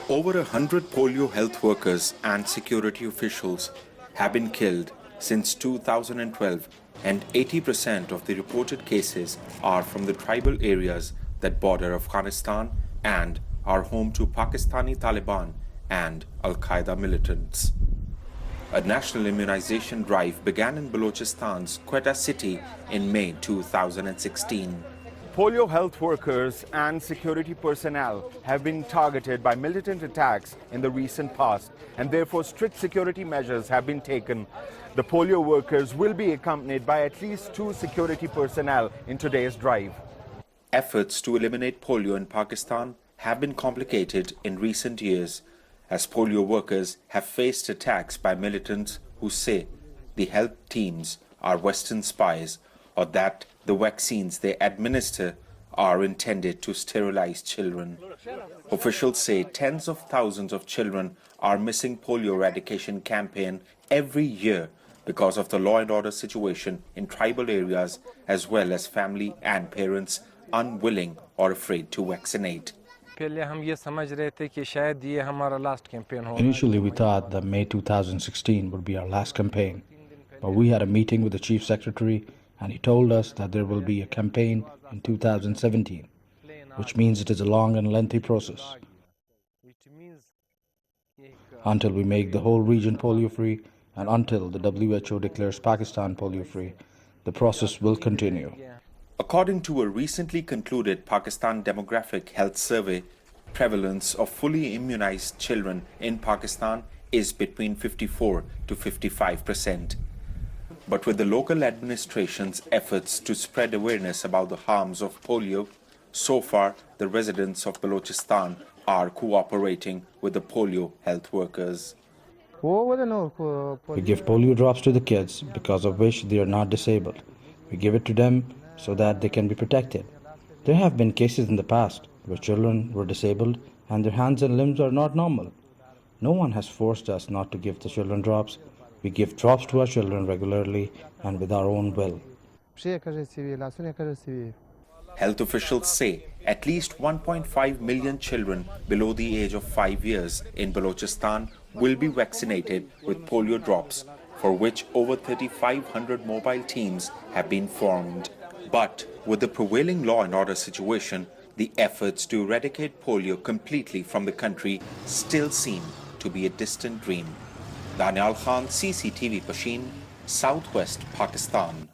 Over 100 polio health workers and security officials have been killed since 2012, and 80% of the reported cases are from the tribal areas that border Afghanistan and are home to Pakistani Taliban and Al-Qaeda militants. A national immunization drive began in Balochistan's Quetta city in May 2016. Polio health workers and security personnel have been targeted by militant attacks in the recent past, and therefore strict security measures have been taken. The polio workers will be accompanied by at least 2 security personnel in today's drive. Efforts to eliminate polio in Pakistan have been complicated in recent years, as polio workers have faced attacks by militants who say the health teams are Western spies, or that the vaccines they administer are intended to sterilize children. Officials say tens of thousands of children are missing polio eradication campaign every year because of the law and order situation in tribal areas, as well as family and parents unwilling or afraid to vaccinate. Initially, we thought that May 2016 would be our last campaign, but we had a meeting with the Chief Secretary and he told us that there will be a campaign in 2017, which means it is a long and lengthy process. Until we make the whole region polio-free and until the WHO declares Pakistan polio-free, the process will continue. According to a recently concluded Pakistan Demographic Health Survey, prevalence of fully immunized children in Pakistan is between 54 to 55%. But with the local administration's efforts to spread awareness about the harms of polio, so far the residents of Balochistan are cooperating with the polio health workers. We give polio drops to the kids because of which they are not disabled. We give it to them so that they can be protected. There have been cases in the past where children were disabled and their hands and limbs are not normal. No one has forced us not to give the children drops. We give drops to our children regularly and with our own will. Health officials say at least 1.5 million children below the age of 5 years in Balochistan will be vaccinated with polio drops, for which over 3,500 mobile teams have been formed. But with the prevailing law and order situation, the efforts to eradicate polio completely from the country still seem to be a distant dream. Danial Khan, CCTV Pashin, Southwest Pakistan.